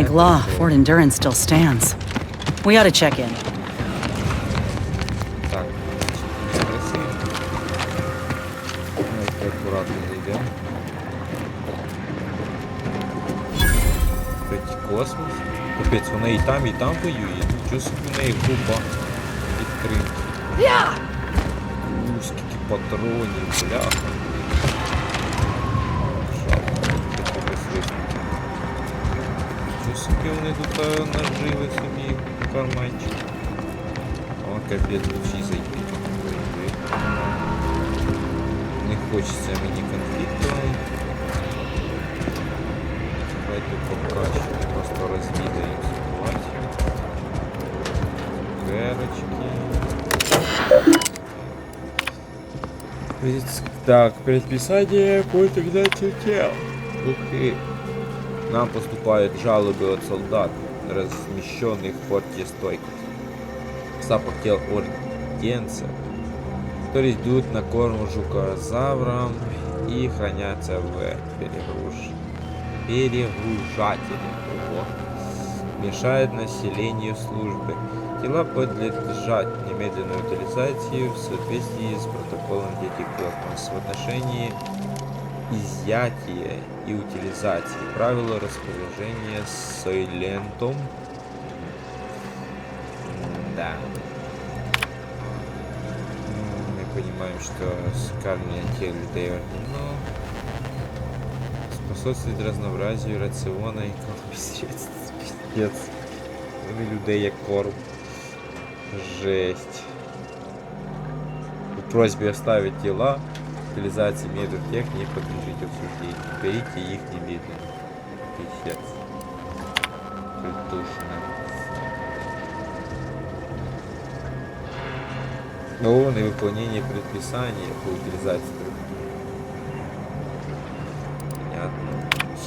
Like law, Fort Endurance still stands. We ought to check in. Так, агресивно. Давайте акуратно зайдемо. Третій космос. Капець, вона і там воює. Нічого собі в неї губа відкрита. Скільки патронів, бляха. Нічого собі вони тут нажили собі карманчик. О, капець, всі зайти. Не хочеться мені конфлікту. Давайте покраще просто розвідаємо ситуацію. Цукерочки. Так, предписание по интеграции тел. Окей. Нам поступают жалобы от солдат, размещенных в форте стойков. Запах тел орденцев, которые идут на корм жукозаврам и хранятся в перегружателе. Мешает населению службы. Тела подлежат немедленной утилизации в соответствии с протоколом Космос в отношении изъятия и утилизации. Правила распоряжения с Сойлентом. Да. Мы понимаем, что скармливание тех людей способствует разнообразию рациона и кормовых средств. Пиздец. Людей як корм. Жесть. По просьбе оставить тела, утилизации методов техники, подлежите обсуждению. Берите их немедленно. Пиздец. Придушено. О, невыполнение предписания по утилизации. Понятно.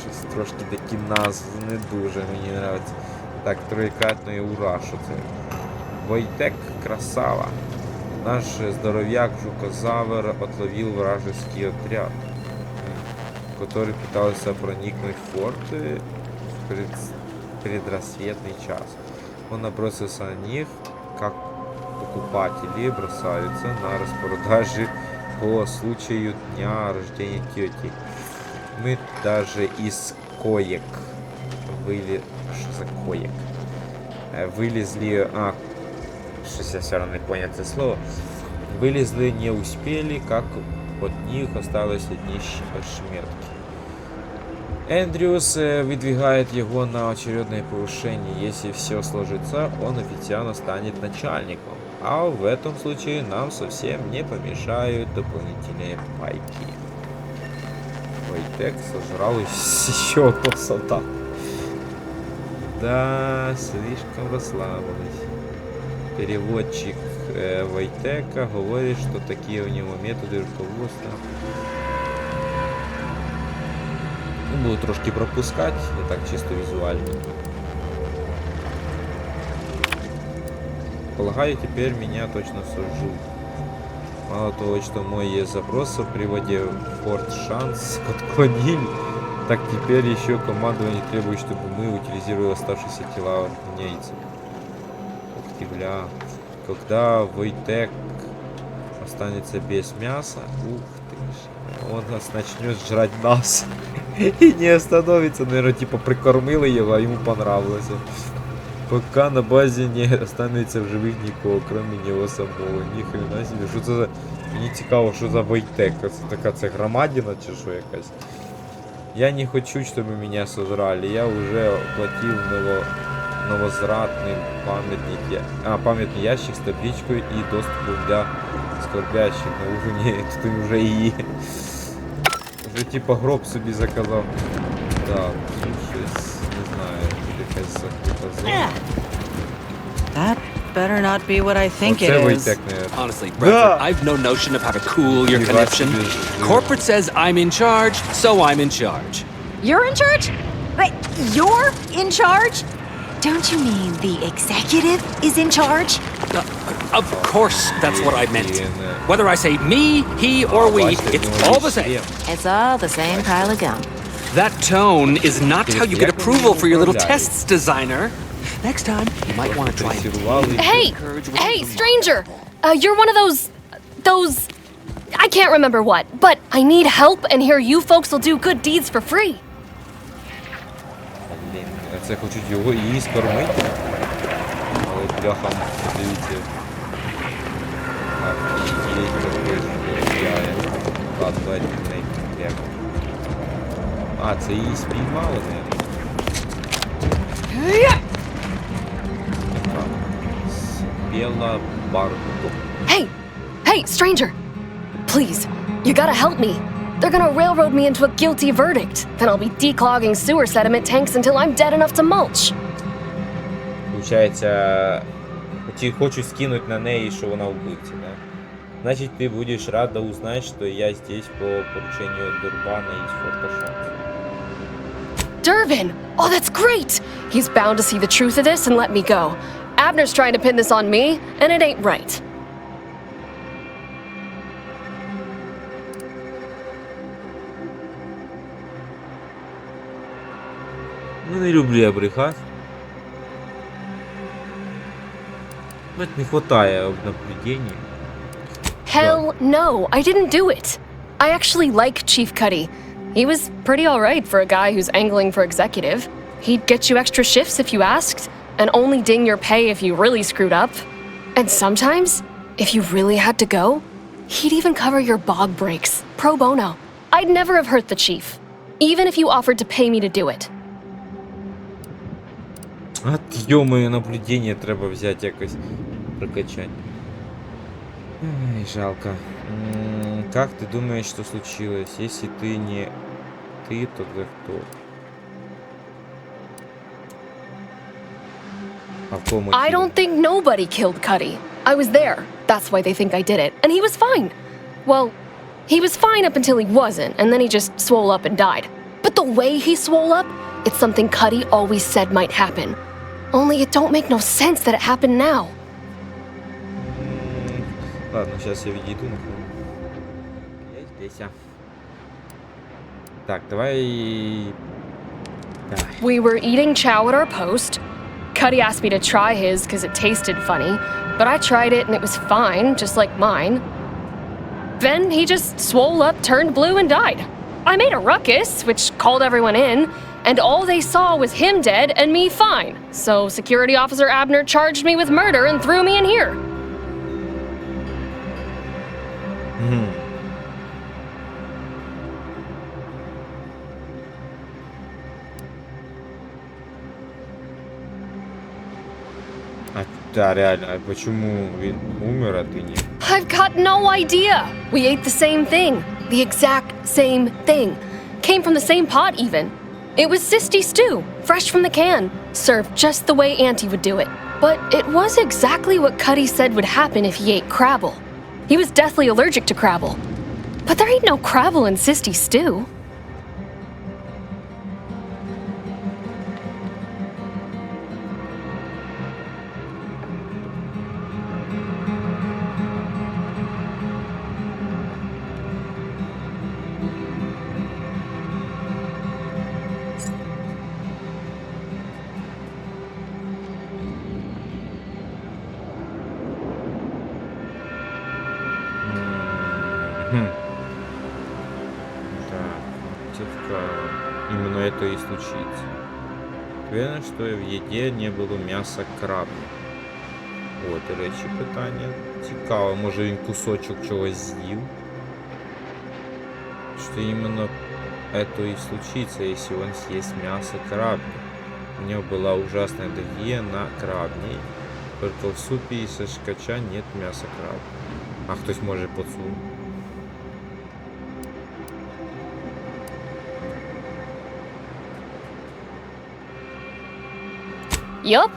Щось трошки такі назви не дуже мені нравиться. Так, троєкратної ура, що це? Войтек красава. Наш здоровяк жукозавр отловил вражеский отряд, который пытался проникнуть в форт в предрассветный час. Он набросился на них, как покупатели бросаются на распродажи по случаю дня рождения тети. Мы даже из коек Что за коек? Вылезли... Что-то я все равно не понял это слово. Вылезли не успели, как от них осталось одни шметки. Эндрюс выдвигает его на очередное повышение. Если все сложится, он официально станет начальником. А в этом случае нам совсем не помешают дополнительные пайки. Войтек сожрал еще одного солдата. Да, слишком расслабились. Переводчик Войтека говорит, что такие у него методы руководства. Буду трошки пропускать, я так чисто визуально. Полагаю, теперь меня точно сожрут. Мало того, что мой запрос в приводе в Форт Шанс отклонили, так теперь еще командование требует, чтобы мы утилизировали оставшиеся тела армейцев. Ух ты, бля. Когда Войтек останется без мяса, ух ты, он нас начнет жрать нас. И не остановится, наверное, типа прикормили его, а ему понравилось. Пока на базе не останется в живых никого, кроме него самого. Ни хрена себе, що це за... Мені цікаво, що за Войтек. Це така, це громадина чи що якась. Я не хочу, чтобы меня сожрали. Я уже оплатил новозратный памятный ящик с табличкой и доступом для скорбящих на ужине. Тут уже и уже типа гроб собі заказав. Так, щось, не знаю, якась закрита. That better not be what I think it is. Honestly, Bradford, I've no notion of how to cool your conniption. Corporate says I'm in charge, so I'm in charge. You're in charge? Wait, you're in charge? Don't you mean the executive is in charge? Of course, that's what I meant. Whether I say me, he, or we, it's all the same. It's all the same pile of gum. That tone is not how you get approval for your little tests, designer. Next time, you might want to try and Hey, stranger! You're one of those... I can't remember what, but I need help, and here you folks will do good deeds for free. Блін, це хочуть його і скормити. Але бляха, дивіться. Офігеть, какой же роз'яє. Ладно, давайте не йдемо. А, це її спіймали, наверное. Спела барду. Hey, stranger! Please, you gotta help me. They're gonna railroad me into a guilty verdict. Then I'll be declogging sewer sediment tanks until I'm dead enough to mulch. Получається, хочу скинуть на неї, що вона вбивця, да? Значит, ты будешь рада узнать, что я здесь по поручению Дурбана из Форта Шанс. Durban! Oh, that's great! He's bound to see the truth of this and let me go. Abner's trying to pin this on me, and it ain't right. Ну, не люблю я брехать. Вот не хватает наблюдений. Hell no, I didn't do it. I actually like Chief Cuddy. He was pretty alright for a guy who's angling for executive. He'd get you extra shifts if you asked, and only ding your pay if you really screwed up. And sometimes, if you really had to go, he'd even cover your bog breaks, pro bono. I'd never have hurt the chief, even if you offered to pay me to do it. От ё-моё, наблюдение треба взять якось прокачать. Ай, жалко. Как ты думаешь, что случилось? Если ты не ты, то кто? I don't think nobody killed Cuddy. I was there. That's why they think I did it. And he was fine. Well, he was fine up until he wasn't, and then he just swole up and died. But the way he swole up, it's something Cuddy always said might happen. Only it don't make no sense that it happened now. Ладно, сейчас я відійду на хвилину. Я здесь. Так, давай. We were eating chow at our post. Cuddy asked me to try his because it tasted funny, but I tried it and it was fine, just like mine. Then he just swole up, turned blue, and died. I made a ruckus, which called everyone in, and all they saw was him dead and me fine. So Security Officer Abner charged me with murder and threw me in here. Да, реально, а почему він умер, а ты нет? I've got no idea. We ate the same thing. The exact same thing. Came from the same pot, even. It was sisty stew, fresh from the can, served just the way Auntie would do it. But it was exactly what Cuddy said would happen if he ate crabble. He was deathly allergic to crabble. But there ain't no crabble in sisty stew. Именно это и случится. Уверен, что в еде не було м'яса крабу. О, до речі, питання цікаве. Може він кусочок чогось з'їв? Что именно это и случится, если он съест мясо крабни. У него была ужасная аллергия на крабней. Только в супе из шкача нет мяса крабни. А хтось може подсунути. Yup.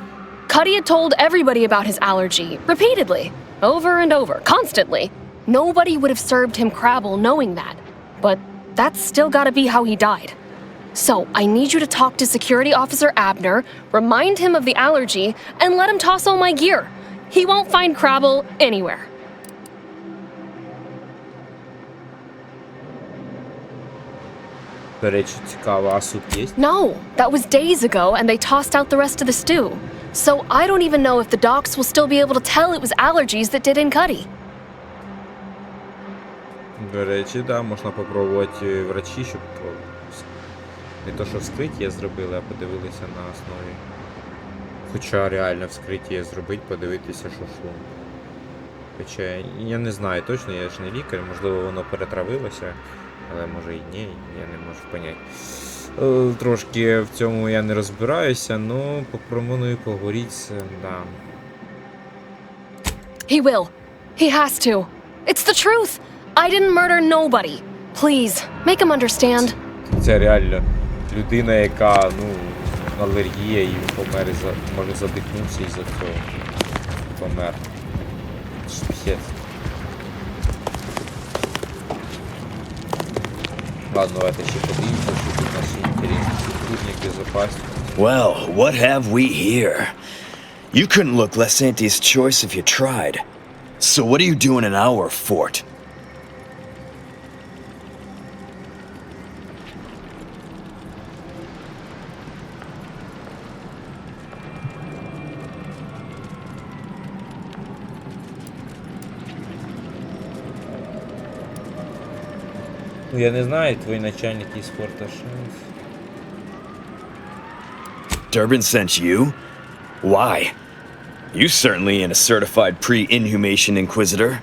Cuddy had told everybody about his allergy, repeatedly, over and over, constantly. Nobody would have served him crabble knowing that. But that's still gotta be how he died. So, I need you to talk to Security Officer Abner, remind him of the allergy, and let him toss all my gear. He won't find crabble anywhere. До речі, цікаво, а суп є? No, that was days ago, and they tossed out the rest of the stew. So I don't even know if the docs will still be able to tell it was allergies that did in Cuddy. До речі, да, можна попробувати врачі, щоб не то, що вскриття зробили, а подивилися на основі. Хоча реально вскриття зробити, подивитися, що шлунок. Хоча я не знаю точно, я ж не лікар, можливо воно перетравилося, але може і ні, я не можу поняти. Трошки в цьому я не розбираюся, ну пропоную поговорити, да. He will. He has to. It's the truth. I didn't murder nobody. Please, make him understand. Це реально людина, яка, ну, алергія, і він помер, може задихнувся із-за цього. Помер. П'єць. Ладно, давайте ще подивимося, що тут наші інтересні сотрудники запасні. Well, what have we here? You couldn't look less Auntie's choice if you tried. So what are you doing in our fort? Ну, я не знаю, твій начальник із форта Шанс. Durbin sent you? Why? You certainly ain't a certified pre-inhumation inquisitor.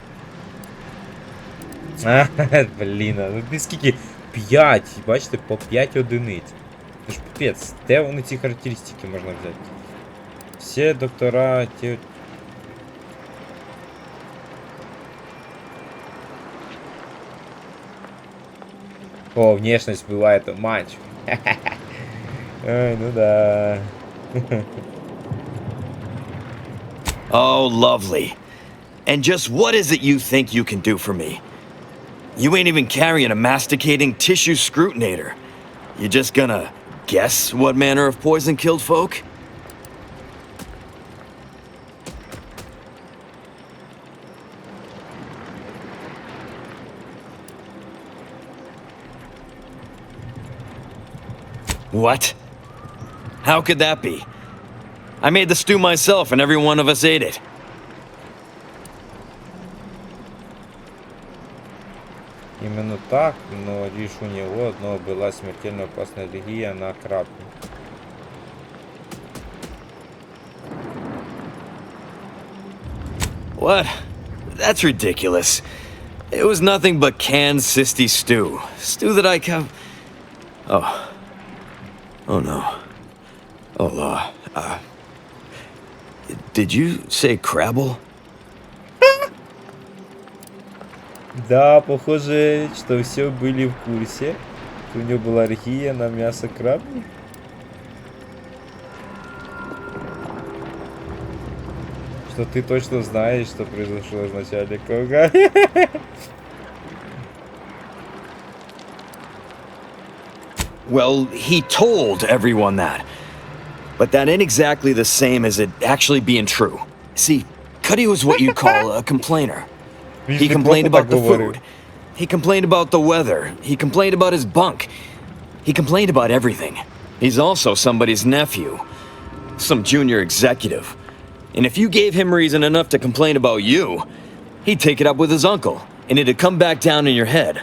Блін, ну ти скільки? 5, бачите, по 5 одиниць. Це ж пипець, де вони ці характеристики можна взяти? Всі доктора, ті... О, внешность бывает матч. Ой, ну да. Oh, lovely. And just what is it you think you can do for me? You ain't even carrying a masticating tissue scrutinator. You just gonna guess what manner of poison killed folk? What? How could that be? I made the stew myself and every one of us ate it. Именно так, но лишь у него одного была смертельно опасная аллергия на краб. What? That's ridiculous. It was nothing but canned cysty stew. Stew that I Oh. Oh no. Oh, did you say crabble? Да, похоже, что все были в курсе. У него была аллергия на мясо крабни. Что ты точно знаешь, что произошло с начальником. Well, he told everyone that. But that ain't exactly the same as it actually being true. See, Cuddy was what you'd call a complainer. He complained about the food. He complained about the weather. He complained about his bunk. He complained about everything. He's also somebody's nephew. Some junior executive. And if you gave him reason enough to complain about you, he'd take it up with his uncle, and it'd come back down in your head.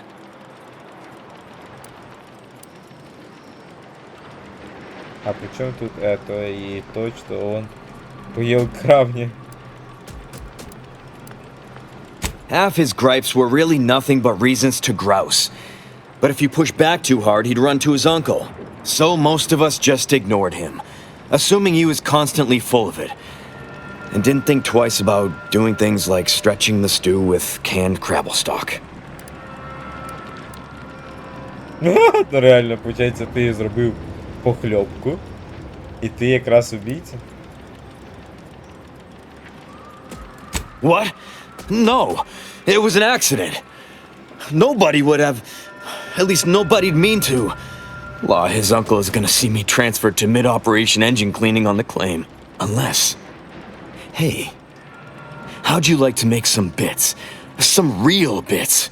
А при чем тут это и то, что он поел крабни? Half his gripes were really nothing but reasons to grouse. But if you push back too hard, he'd run to his uncle. So most of us just ignored him, assuming he was constantly full of it. And didn't think twice about doing things like stretching the stew with canned crabble stock. Ну реально, получається, ти зробив похльопку, і ти якраз убійця. What? No, it was an accident. Nobody would have, at least nobody'd mean to. Law, his uncle is gonna see me transferred to mid-operation engine cleaning on the claim. Unless... Hey, how'd you like to make some bits? Some real bits?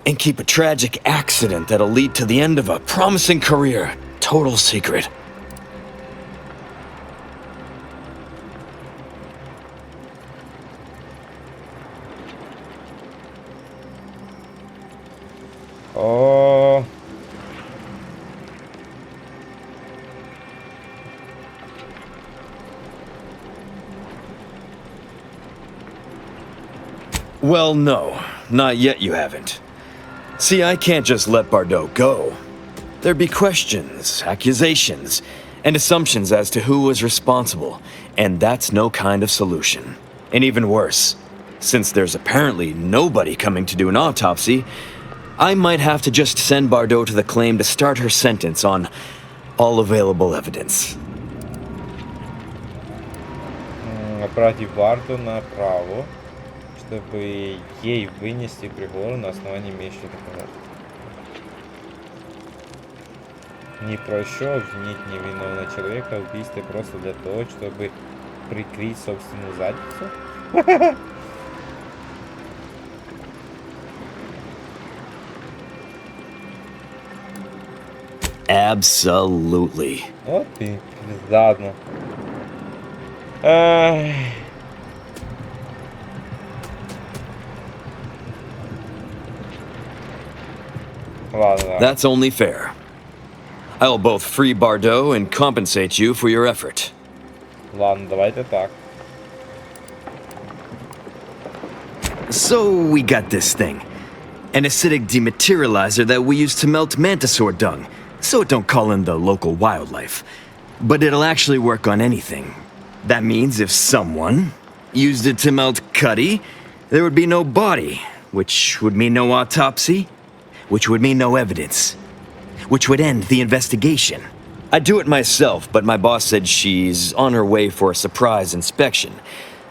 and keep a tragic accident that'll lead to the end of a promising career. Total secret. О. Well, no. Not yet you haven't. See, I can't just let Bardot go. There'd be questions, accusations, and assumptions as to who was responsible, and that's no kind of solution. And even worse, since there's apparently nobody coming to do an autopsy, I might have to just send Bardot to the claim to start her sentence on all available evidence. Направить Барту направо, чтобы ей вынести приговор на основании имеющих документов. Не проще обвинить невиновного человека в убийстве просто для того, чтобы прикрыть собственную задницу? Absolutely. Вот и пиздатно. Ладно. That's only fair. I'll both free Bardot and compensate you for your effort. Ладно, давайте так. So we got this thing. An acidic dematerializer that we use to melt mantisaur dung, so it don't call in the local wildlife. But it'll actually work on anything. That means if someone used it to melt Cuddy, there would be no body, which would mean no autopsy, which would mean no evidence, which would end the investigation. I'd do it myself, but my boss said she's on her way for a surprise inspection,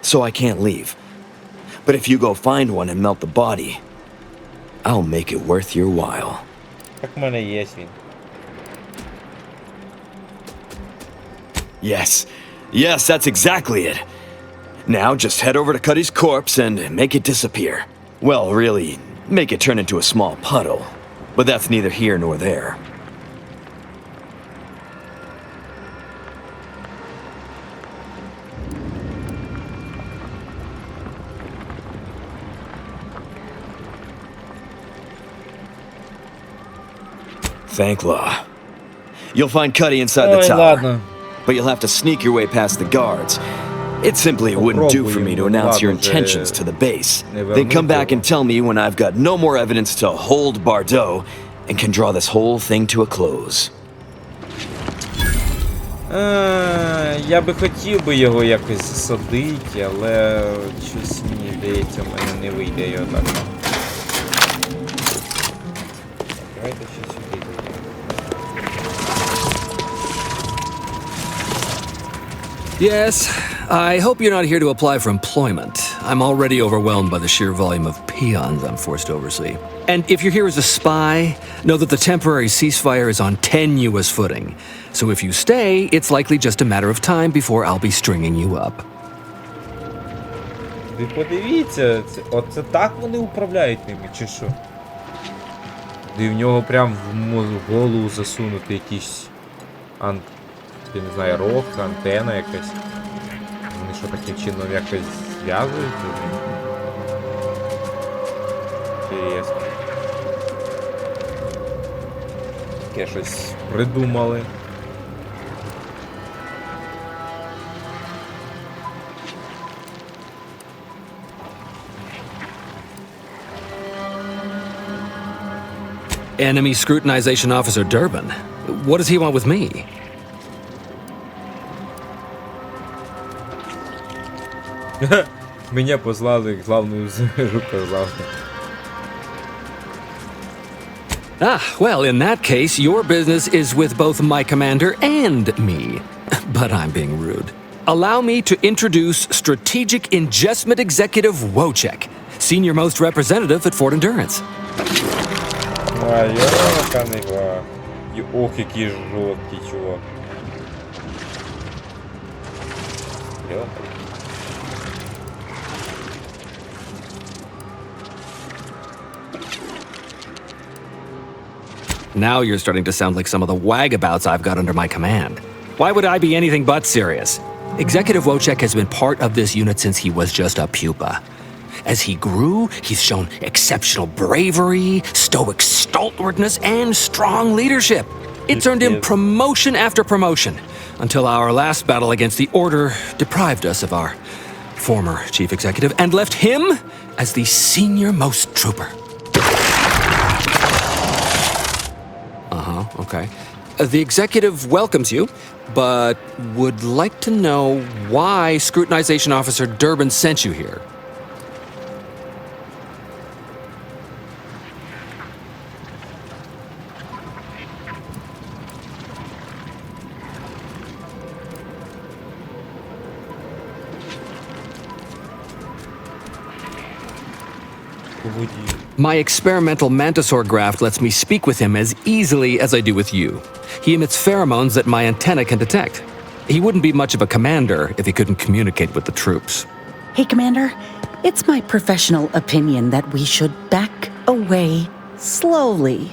so I can't leave. But if you go find one and melt the body, I'll make it worth your while. Так в мене є він. Yes, that's exactly it. Now just head over to Cuddy's corpse and make it disappear. Well, really, make it turn into a small puddle. But that's neither here nor there. Thank law. You'll find Cuddy inside the Ой, tower. ладно. But you'll have to sneak your way past the guards. It simply wouldn't do for me to announce your intentions to the base. Then come back and tell me when I've got no more evidence to hold Bardot and can draw this whole thing to a close. Я би хотів би його якось засадити, але щось мені здається, в мене не вийде його так. Давайте ще сюди. Yes, I hope you're not here to apply for employment. I'm already overwhelmed by the sheer volume of peons I'm forced to oversee. And if you're here as a spy, know that the temporary ceasefire is on tenuous footing. So if you stay, it's likely just a matter of time before I'll be stringing you up. Ви подивіться, оце так вони управляють ними, чи що? І в нього прям в голову засунути якийсь я не знаю, рог, антена якась. Вони що таким чином якось зв'язують? Інтересно. Таке щось придумали. Enemy Scrutinization Officer Durbin. What does he want with me? Меня послали главную жука завтра. Well, in that case, your business is with both my commander and me. But I'm being rude. Allow me to introduce Strategic Ingestment Executive Wojciech, Senior Most Representative at Fort Endurance. Ох, який жорсткий чувак. Now you're starting to sound like some of the wagabouts I've got under my command. Why would I be anything but serious? Executive Wojciech has been part of this unit since he was just a pupa. As he grew, he's shown exceptional bravery, stoic stalwartness, and strong leadership. It's earned him promotion after promotion, until our last battle against the Order deprived us of our former chief executive and left him as the senior-most trooper. Okay. The executive welcomes you, but would like to know why Scrutinization Officer Durbin sent you here. My experimental mantisaur graft lets me speak with him as easily as I do with you. He emits pheromones that my antenna can detect. He wouldn't be much of a commander if he couldn't communicate with the troops. Hey, Commander. It's my professional opinion that we should back away slowly.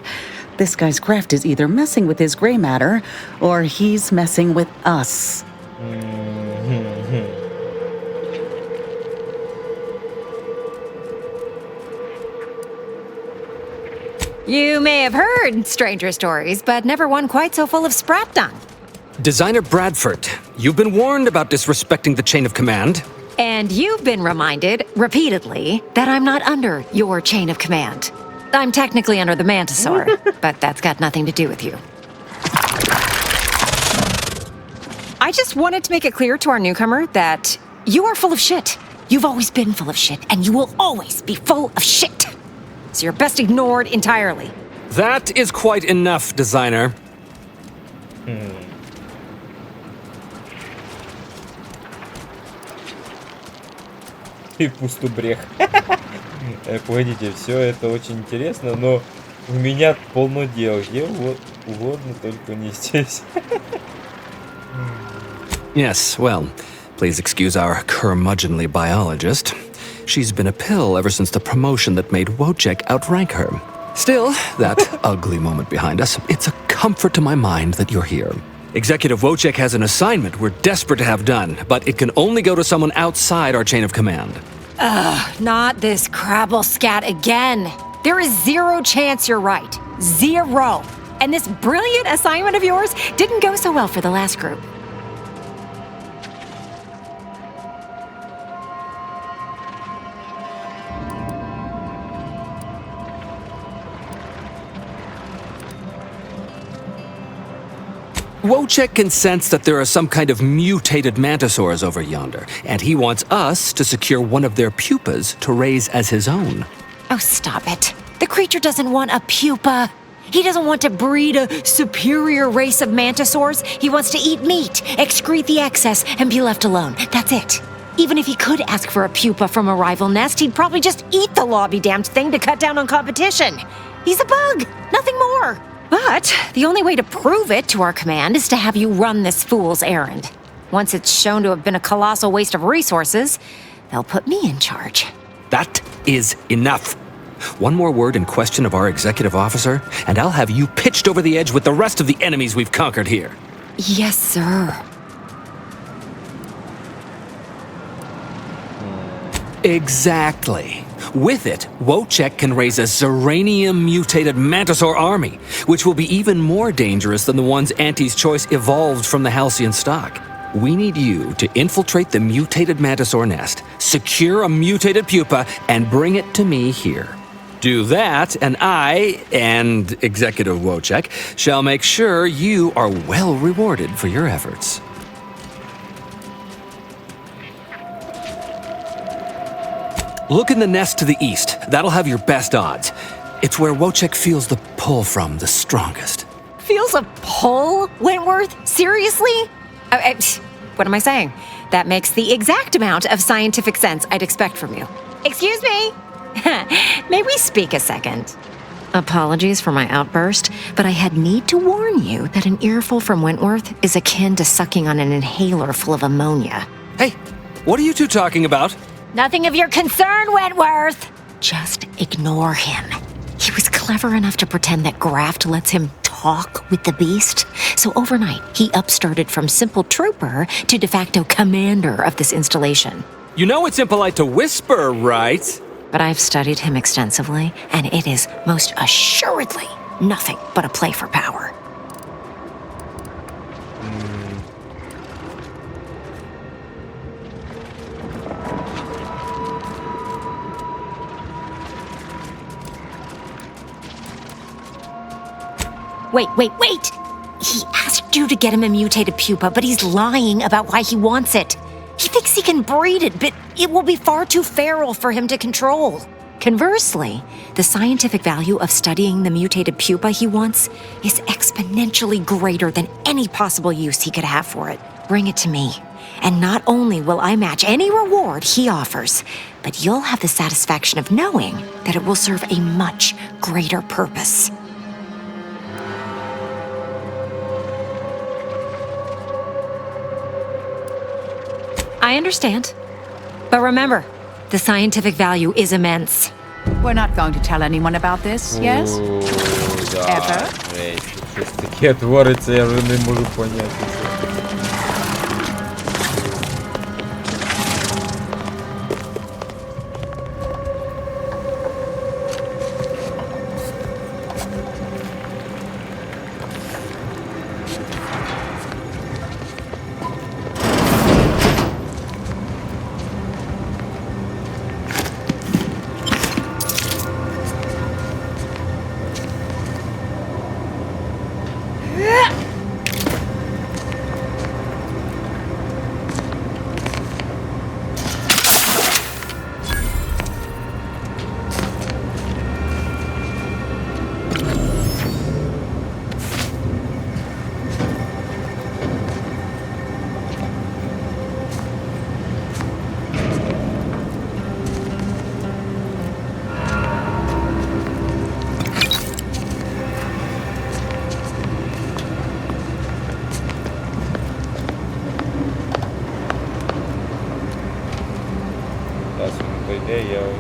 This guy's graft is either messing with his gray matter, or he's messing with us. You may have heard stranger stories, but never one quite so full of spratdom. Designer Bradford, you've been warned about disrespecting the chain of command. And you've been reminded, repeatedly, that I'm not under your chain of command. I'm technically under the Mantisaur, but that's got nothing to do with you. I just wanted to make it clear to our newcomer that you are full of shit. You've always been full of shit, and you will always be full of shit. So you're best ignored entirely. That is quite enough, designer. И пустобрех. Погодите, все это очень интересно, но у меня полно дел. Где угодно, только не здесь. Yes, well, please excuse our curmudgeonly biologist. She's been a pill ever since the promotion that made Wojciech outrank her. Still, that ugly moment behind us, it's a comfort to my mind that you're here. Executive Wojciech has an assignment we're desperate to have done, but it can only go to someone outside our chain of command. Not this crabble scat again. There is zero chance you're right. Zero. And this brilliant assignment of yours didn't go so well for the last group. Wojciech can sense that there are some kind of mutated mantisaurs over yonder, and he wants us to secure one of their pupas to raise as his own. Oh, stop it. The creature doesn't want a pupa. He doesn't want to breed a superior race of mantisaurs. He wants to eat meat, excrete the excess, and be left alone. That's it. Even if he could ask for a pupa from a rival nest, he'd probably just eat the law-be-damned thing to cut down on competition. He's a bug, nothing more. But the only way to prove it to our command is to have you run this fool's errand. Once it's shown to have been a colossal waste of resources, they'll put me in charge. That is enough. One more word in question of our executive officer, and I'll have you pitched over the edge with the rest of the enemies we've conquered here. Yes, sir. Exactly. With it, Wojciech can raise a Zeranium-mutated Mantisaur army, which will be even more dangerous than the ones Auntie's Choice evolved from the Halcyon stock. We need you to infiltrate the mutated Mantisaur nest, secure a mutated pupa, and bring it to me here. Do that, and I, and Executive Wojciech, shall make sure you are well rewarded for your efforts. Look in the nest to the east. That'll have your best odds. It's where Wojciech feels the pull from the strongest. Feels a pull, Wentworth? Seriously? What am I saying? That makes the exact amount of scientific sense I'd expect from you. Excuse me? May we speak a second? Apologies for my outburst, but I had need to warn you that an earful from Wentworth is akin to sucking on an inhaler full of ammonia. Hey, what are you two talking about? Nothing of your concern, Wentworth! Just ignore him. He was clever enough to pretend that graft lets him talk with the beast. So overnight, he upstarted from simple trooper to de facto commander of this installation. You know it's impolite to whisper, right? But I've studied him extensively, and it is most assuredly nothing but a play for power. Wait! He asked you to get him a mutated pupa, but he's lying about why he wants it. He thinks he can breed it, but it will be far too feral for him to control. Conversely, the scientific value of studying the mutated pupa he wants is exponentially greater than any possible use he could have for it. Bring it to me, and not only will I match any reward he offers, but you'll have the satisfaction of knowing that it will serve a much greater purpose. I understand. But remember, the scientific value is immense. We're not going to tell anyone about this, yes? Да, Ever? жесть, щось таке твориться, я вже не можу поняти. По ідеї я уйду.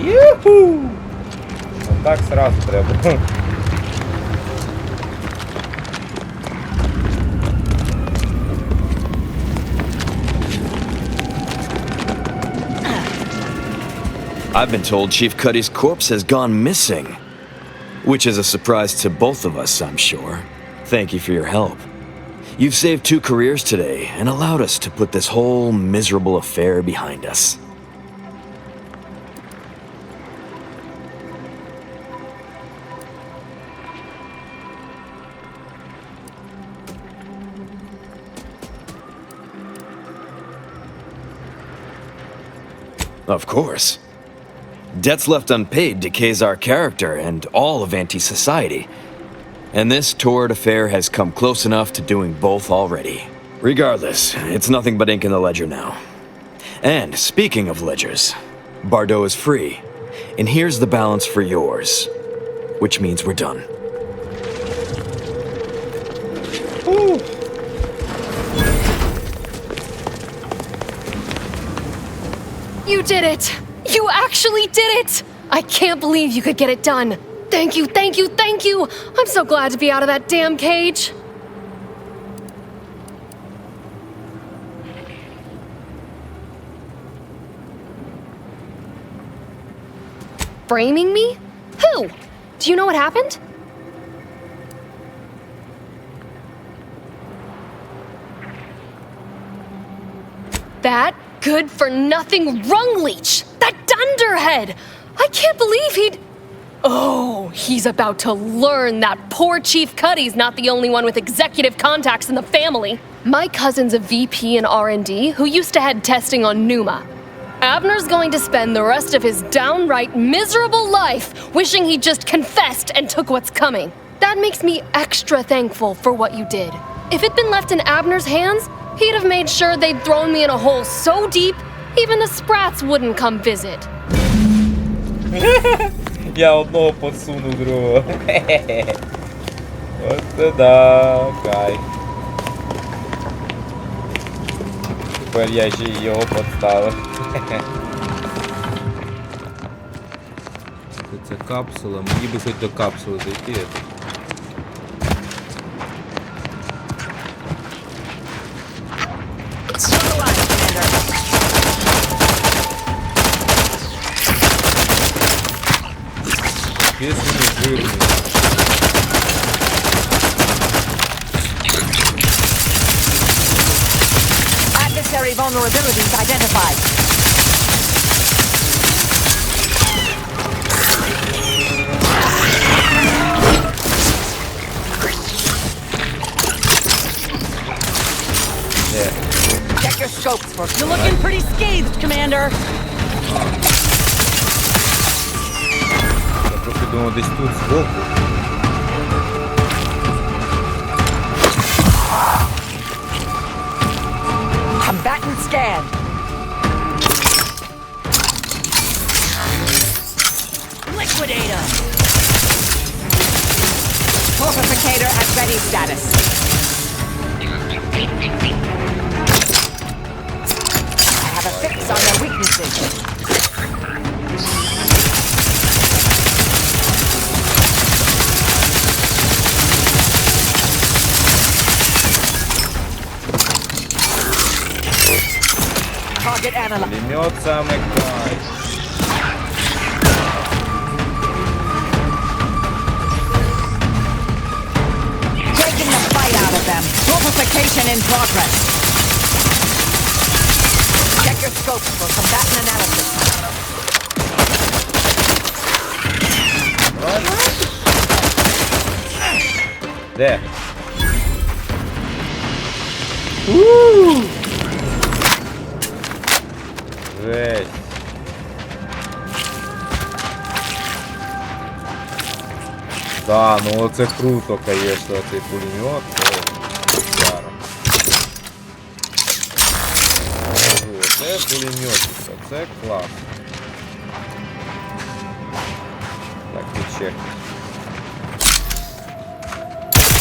Юху! Так сразу треба. I've been told Chief Cuddy's corpse has gone missing. Which is a surprise to both of us, I'm sure. Thank you for your help. You've saved 2 careers today and allowed us to put this whole miserable affair behind us. Of course. Debts left unpaid decays our character and all of anti-society. And this torrid affair has come close enough to doing both already. Regardless, it's nothing but ink in the ledger now. And speaking of ledgers, Bardot is free. And here's the balance for yours. Which means we're done. Ooh. You did it! You actually did it! I can't believe you could get it done. Thank you, thank you, thank you! I'm so glad to be out of that damn cage. Framing me? Who? Do you know what happened? That good-for-nothing rung-leech! That dunderhead! I can't believe he'd... Oh, he's about to learn that poor Chief Cuddy's not the only one with executive contacts in the family. My cousin's a VP in R&D who used to head testing on Numa. Abner's going to spend the rest of his downright miserable life wishing he just confessed and took what's coming. That makes me extra thankful for what you did. If it'd been left in Abner's hands, he'd have made sure they'd thrown me in a hole so deep, even the sprats wouldn't come visit. Я одного подсуну другого. От це да, кайф. Тепер я ще й його подставив. Це капсула, мені би хоч до капсули зайти. Жирний. Adversary vulnerabilities identified. Check your scopes for. You're looking pretty scathed, Commander. Я трохи думав десь тут збоку. Combatant scan. Liquidator. Fortificator at ready status. I have a fix on their weaknesses. Target analyzed. Пулемет самый кайф. Taking the fight out of them. Fortification in progress. Check your scopes for combatant analysis. Де? Жесть. Да, ну це круто, конечно, цей пулемет. Це пулемет, це клас. Так, підчек.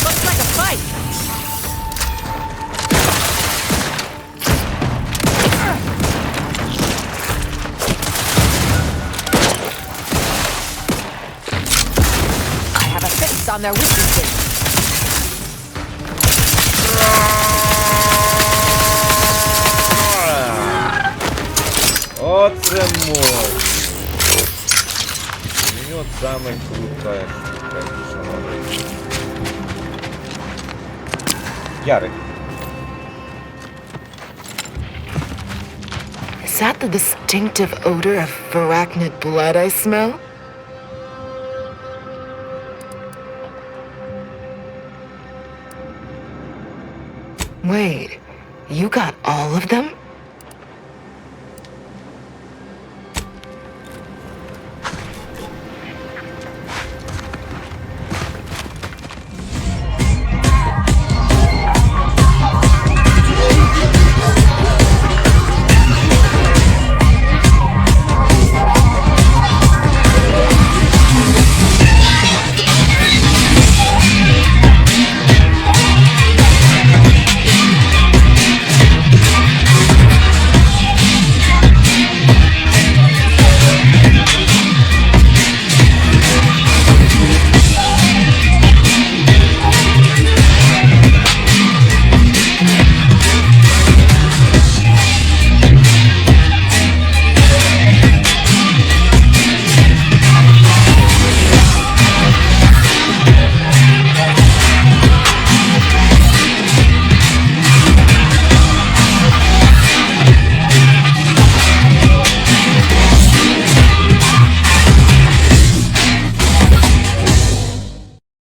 Looks like a fight. I have a fix on their weaknesses. Оце мой. Пулемет самый крутая штука, шановний. Ярик. Is that the distinctive odor of arachnid blood I smell? Wait, you got all of them?